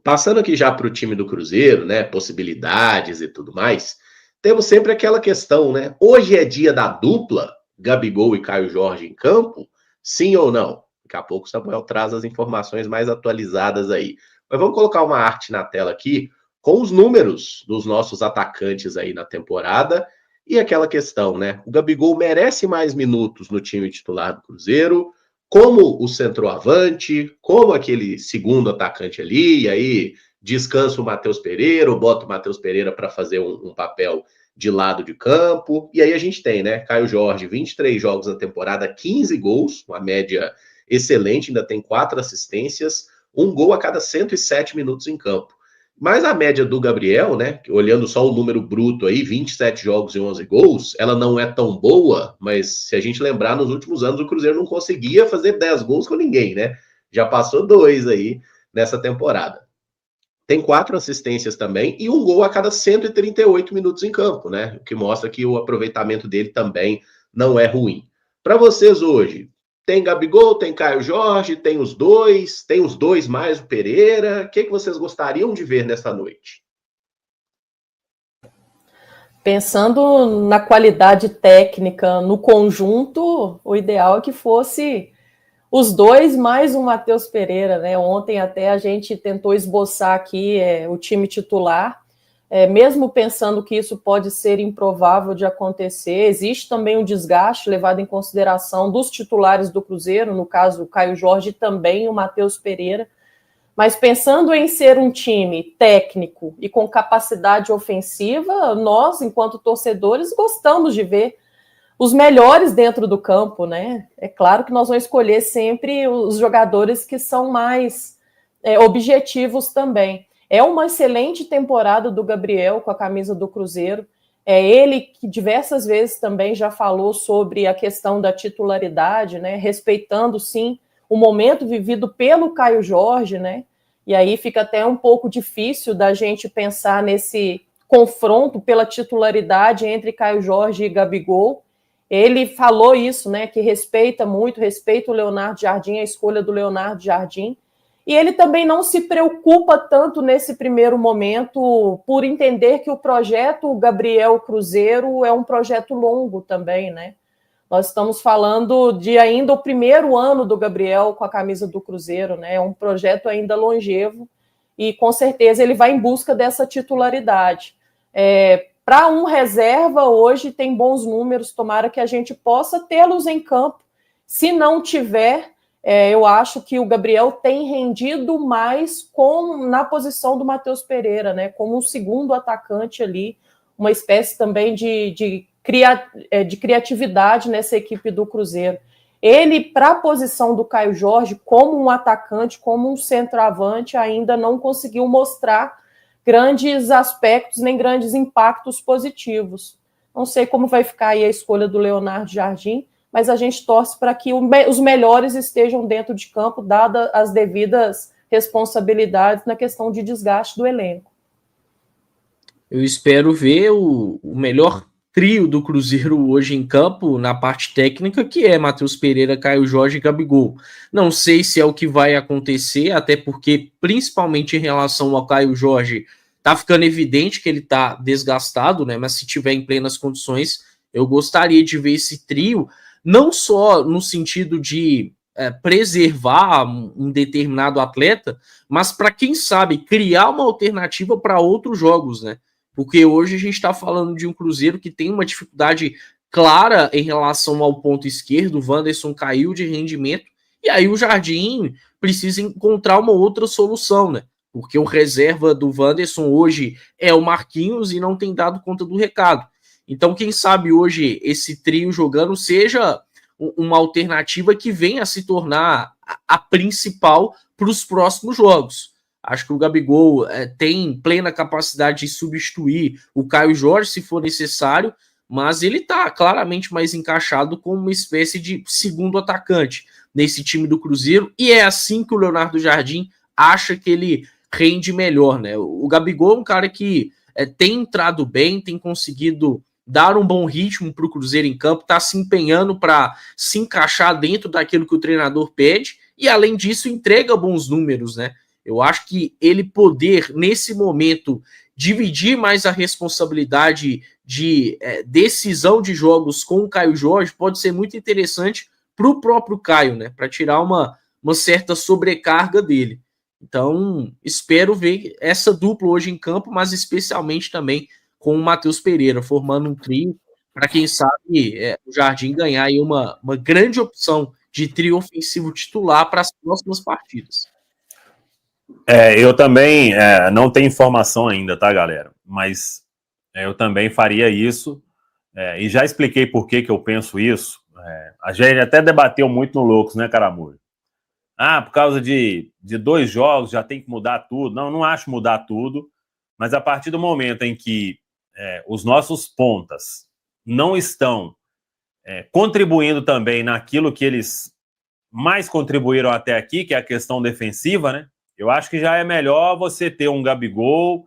Passando aqui já para o time do Cruzeiro, né? Possibilidades e tudo mais, temos sempre aquela questão, né? Hoje é dia da dupla, Gabigol e Caio Jorge em campo? Sim ou não? Daqui a pouco o Samuel traz as informações mais atualizadas aí. Mas vamos colocar uma arte na tela aqui com os números dos nossos atacantes aí na temporada e aquela questão, né? O Gabigol merece mais minutos no time titular do Cruzeiro, como o centroavante, como aquele segundo atacante ali, e aí descansa o Matheus Pereira, ou bota o Matheus Pereira para fazer um papel de lado de campo. E aí a gente tem, né? Caio Jorge, 23 jogos na temporada, 15 gols, uma média excelente, ainda tem 4 assistências, um gol a cada 107 minutos em campo. Mas a média do Gabriel, né, olhando só o número bruto aí, 27 jogos e 11 gols, ela não é tão boa, mas se a gente lembrar, nos últimos anos o Cruzeiro não conseguia fazer 10 gols com ninguém, né? Já passou 2 aí nessa temporada. Tem 4 assistências também e um gol a cada 138 minutos em campo, né? O que mostra que o aproveitamento dele também não é ruim. Para vocês hoje, tem Gabigol, tem Caio Jorge, tem os dois mais o Pereira. O que vocês gostariam de ver nessa noite? Pensando na qualidade técnica no conjunto, o ideal é que fosse os dois mais o Matheus Pereira, né? Ontem até a gente tentou esboçar aqui o time titular, mesmo pensando que isso pode ser improvável de acontecer, existe também um desgaste levado em consideração dos titulares do Cruzeiro, no caso o Caio Jorge e também o Matheus Pereira, mas pensando em ser um time técnico e com capacidade ofensiva, nós, enquanto torcedores, gostamos de ver os melhores dentro do campo, né? É claro que nós vamos escolher sempre os jogadores que são mais objetivos também. É uma excelente temporada do Gabriel com a camisa do Cruzeiro. É ele que diversas vezes também já falou sobre a questão da titularidade, né? Respeitando, sim, o momento vivido pelo Caio Jorge, né? E aí fica até um pouco difícil da gente pensar nesse confronto pela titularidade entre Caio Jorge e Gabigol. Ele falou isso, né? Que respeita muito, respeita o Leonardo Jardim, a escolha do Leonardo Jardim. E ele também não se preocupa tanto nesse primeiro momento por entender que o projeto Gabriel Cruzeiro é um projeto longo também, né? Nós estamos falando de ainda o primeiro ano do Gabriel com a camisa do Cruzeiro, né? É um projeto ainda longevo e com certeza ele vai em busca dessa titularidade. Para um reserva, hoje tem bons números, tomara que a gente possa tê-los em campo. Se não tiver, eu acho que o Gabriel tem rendido mais na posição do Matheus Pereira, né? Como um segundo atacante ali, uma espécie também de criatividade nessa equipe do Cruzeiro. Ele, para a posição do Caio Jorge, como um atacante, como um centroavante, ainda não conseguiu mostrar grandes aspectos, nem grandes impactos positivos. Não sei como vai ficar aí a escolha do Leonardo Jardim, mas a gente torce para que os melhores estejam dentro de campo, dadas as devidas responsabilidades na questão de desgaste do elenco. Eu espero ver o melhor trio do Cruzeiro hoje em campo, na parte técnica, que é Matheus Pereira, Caio Jorge e Gabigol. Não sei se é o que vai acontecer, até porque, principalmente em relação ao Caio Jorge, tá ficando evidente que ele tá desgastado, né? Mas se tiver em plenas condições, eu gostaria de ver esse trio, não só no sentido de preservar um determinado atleta, mas para, quem sabe, criar uma alternativa para outros jogos, né? Porque hoje a gente está falando de um Cruzeiro que tem uma dificuldade clara em relação ao ponto esquerdo. O Wanderson caiu de rendimento, e aí o Jardim precisa encontrar uma outra solução, né? Porque o reserva do Wanderson hoje é o Marquinhos e não tem dado conta do recado. Então, quem sabe hoje esse trio jogando seja uma alternativa que venha a se tornar a principal para os próximos jogos. Acho que o Gabigol tem plena capacidade de substituir o Caio Jorge se for necessário, mas ele está claramente mais encaixado como uma espécie de segundo atacante nesse time do Cruzeiro, e é assim que o Leonardo Jardim acha que ele rende melhor, né? O Gabigol é um cara que tem entrado bem, tem conseguido dar um bom ritmo para o Cruzeiro em campo, está se empenhando para se encaixar dentro daquilo que o treinador pede, e além disso entrega bons números, né? Eu acho que ele poder, nesse momento, dividir mais a responsabilidade de decisão de jogos com o Caio Jorge pode ser muito interessante para o próprio Caio, né? Para tirar uma certa sobrecarga dele. Então, espero ver essa dupla hoje em campo, mas especialmente também com o Matheus Pereira, formando um trio, para quem sabe o Jardim ganhar aí uma grande opção de trio ofensivo titular para as próximas partidas. Eu também não tenho informação ainda, tá, galera? Mas eu também faria isso, e já expliquei por que eu penso isso. A gente até debateu muito no Loucos, né, Caramujo? Por causa de 2 jogos já tem que mudar tudo. Não acho mudar tudo, mas a partir do momento em que os nossos pontas não estão contribuindo também naquilo que eles mais contribuíram até aqui, que é a questão defensiva, né? Eu acho que já é melhor você ter um Gabigol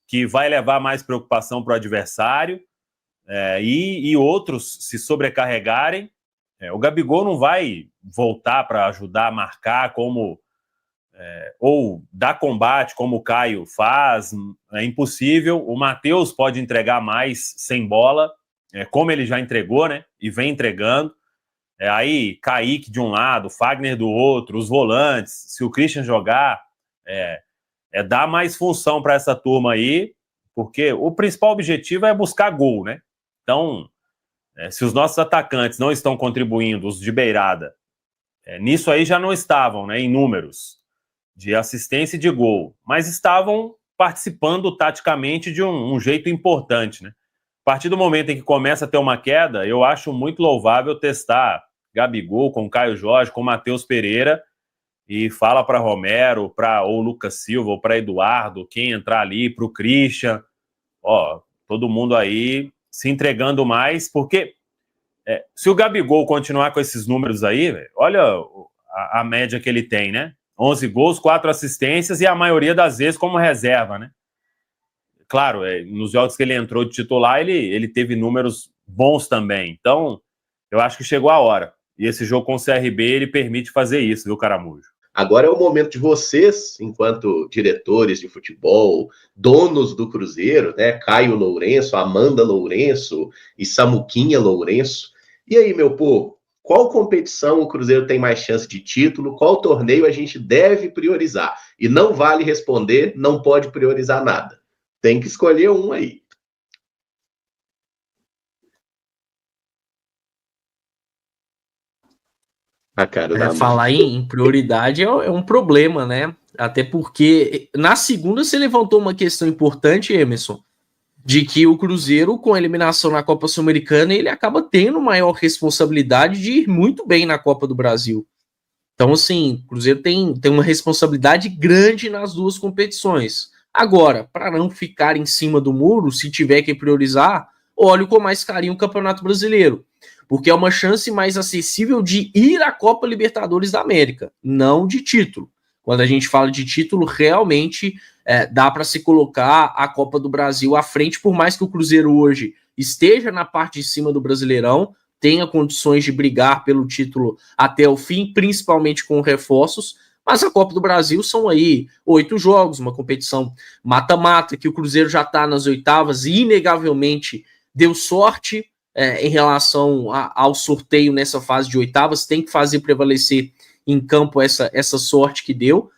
que vai levar mais preocupação para o adversário e outros se sobrecarregarem. O Gabigol não vai voltar para ajudar a marcar ou dar combate como o Caio faz, é impossível. O Matheus pode entregar mais sem bola, como ele já entregou, né? E vem entregando. Aí Kaique de um lado, Fagner do outro, os volantes, se o Christian jogar, dar mais função para essa turma aí, porque o principal objetivo é buscar gol, né? Então, se os nossos atacantes não estão contribuindo, os de beirada, nisso aí já não estavam, né, em números de assistência e de gol, mas estavam participando taticamente de um jeito importante, né? A partir do momento em que começa a ter uma queda, eu acho muito louvável testar Gabigol com Caio Jorge, com Matheus Pereira, e fala para Romero, para ou Lucas Silva, ou para Eduardo, quem entrar ali, para o Christian, todo mundo aí se entregando mais, porque se o Gabigol continuar com esses números aí, olha a média que ele tem, né? 11 gols, 4 assistências e a maioria das vezes como reserva, né? Claro, nos jogos que ele entrou de titular, ele teve números bons também. Então, eu acho que chegou a hora. E esse jogo com o CRB, ele permite fazer isso, viu, Caramujo? Agora é o momento de vocês, enquanto diretores de futebol, donos do Cruzeiro, né? Caio Lourenço, Amanda Lourenço e Samuquinha Lourenço. E aí, meu povo, qual competição o Cruzeiro tem mais chance de título? Qual torneio a gente deve priorizar? E não vale responder, não pode priorizar nada. Tem que escolher um aí. Falar em prioridade é um problema, né? Até porque na segunda você levantou uma questão importante, Emerson, de que o Cruzeiro, com a eliminação na Copa Sul-Americana, ele acaba tendo maior responsabilidade de ir muito bem na Copa do Brasil. Então, assim, o Cruzeiro tem uma responsabilidade grande nas duas competições. Agora, para não ficar em cima do muro, se tiver que priorizar, olhe com mais carinho o Campeonato Brasileiro, porque é uma chance mais acessível de ir à Copa Libertadores da América, não de título. Quando a gente fala de título, realmente dá para se colocar a Copa do Brasil à frente, por mais que o Cruzeiro hoje esteja na parte de cima do Brasileirão, tenha condições de brigar pelo título até o fim, principalmente com reforços, mas a Copa do Brasil são aí 8 jogos, uma competição mata-mata, que o Cruzeiro já está nas oitavas e inegavelmente deu sorte em relação ao sorteio nessa fase de oitavas, tem que fazer prevalecer em campo essa sorte que deu.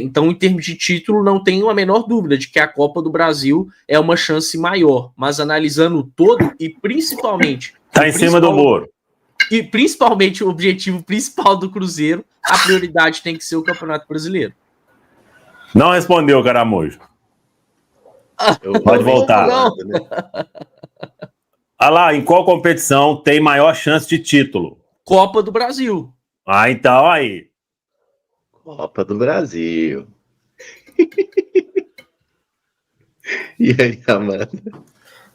Então, em termos de título, não tenho a menor dúvida de que a Copa do Brasil é uma chance maior, mas analisando o todo e principalmente... Tá em cima do muro. E principalmente o objetivo principal do Cruzeiro, a prioridade tem que ser o Campeonato Brasileiro. Não respondeu, Caramujo. Pode voltar. Olha lá, em qual competição tem maior chance de título? Copa do Brasil. Então aí. Copa do Brasil. E aí, Amanda?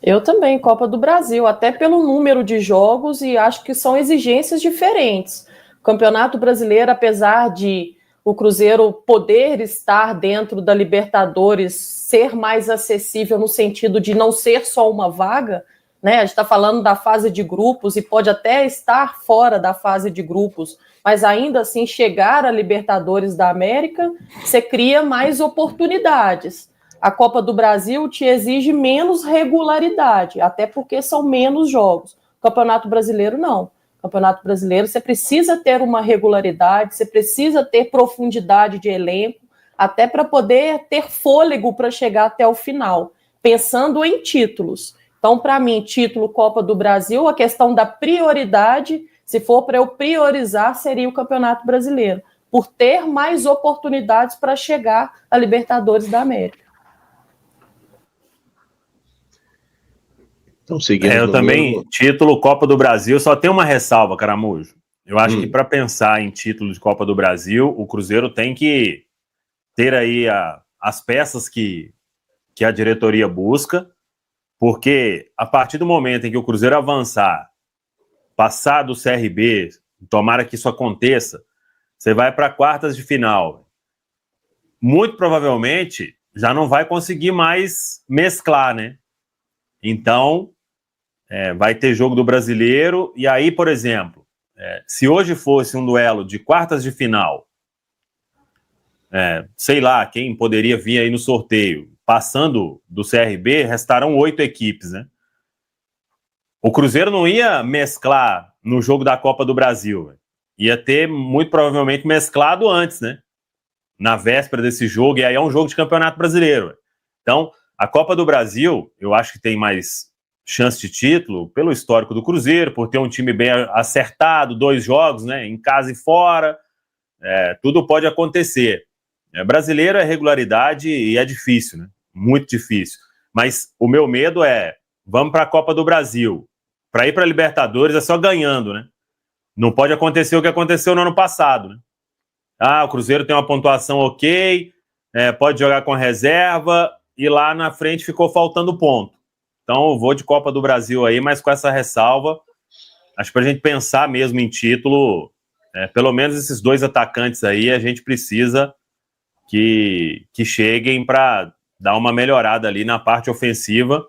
Eu também, Copa do Brasil, até pelo número de jogos, e acho que são exigências diferentes. O Campeonato Brasileiro, apesar de o Cruzeiro poder estar dentro da Libertadores, ser mais acessível no sentido de não ser só uma vaga, né? A gente está falando da fase de grupos e pode até estar fora da fase de grupos, mas ainda assim chegar a Libertadores da América, você cria mais oportunidades. A Copa do Brasil te exige menos regularidade, até porque são menos jogos. O Campeonato Brasileiro não. O Campeonato Brasileiro você precisa ter uma regularidade, você precisa ter profundidade de elenco, até para poder ter fôlego para chegar até o final, pensando em títulos. Então, para mim, título Copa do Brasil, a questão da prioridade, se for para eu priorizar, seria o Campeonato Brasileiro, por ter mais oportunidades para chegar a Libertadores da América. Então, seguindo eu também, mesmo... título Copa do Brasil, só tem uma ressalva, Caramujo. Eu acho que para pensar em título de Copa do Brasil, o Cruzeiro tem que ter aí as peças que a diretoria busca, porque a partir do momento em que o Cruzeiro avançar, passar do CRB, tomara que isso aconteça, você vai para quartas de final. Muito provavelmente já não vai conseguir mais mesclar, né? Então, vai ter jogo do Brasileiro, e aí, por exemplo, se hoje fosse um duelo de quartas de final, sei lá, quem poderia vir aí no sorteio, passando do CRB, restarão 8 equipes, né? O Cruzeiro não ia mesclar no jogo da Copa do Brasil, ia ter muito provavelmente mesclado antes, né? Na véspera desse jogo, e aí é um jogo de Campeonato Brasileiro. Então, a Copa do Brasil, eu acho que tem mais chance de título pelo histórico do Cruzeiro, por ter um time bem acertado, 2 jogos, né? Em casa e fora, tudo pode acontecer. Brasileiro é regularidade e é difícil, né? Muito difícil. Mas o meu medo vamos para a Copa do Brasil. Para ir para a Libertadores é só ganhando, né? Não pode acontecer o que aconteceu no ano passado, né? O Cruzeiro tem uma pontuação ok, pode jogar com reserva, e lá na frente ficou faltando ponto. Então eu vou de Copa do Brasil aí, mas com essa ressalva, acho que para a gente pensar mesmo em título, pelo menos esses 2 atacantes aí, a gente precisa que cheguem para dar uma melhorada ali na parte ofensiva,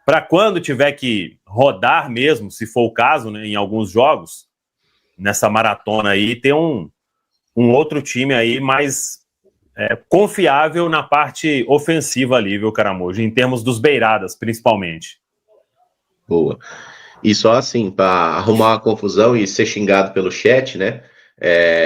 para quando tiver que rodar mesmo, se for o caso, né, em alguns jogos, nessa maratona aí, ter um outro time aí mais confiável na parte ofensiva ali, viu, Caramujo? Em termos dos beiradas, principalmente. Boa. E só assim, para arrumar uma confusão e ser xingado pelo chat, né?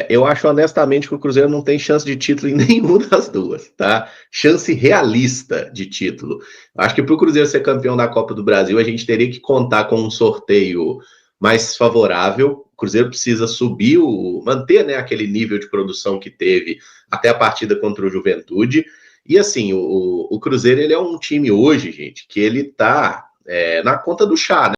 Eu acho honestamente que o Cruzeiro não tem chance de título em nenhuma das duas, tá? Chance realista de título. Acho que para o Cruzeiro ser campeão da Copa do Brasil, a gente teria que contar com um sorteio mais favorável. O Cruzeiro precisa subir, manter, né, aquele nível de produção que teve até a partida contra o Juventude. E assim, o Cruzeiro ele é um time hoje, gente, que ele tá na conta do chá, né?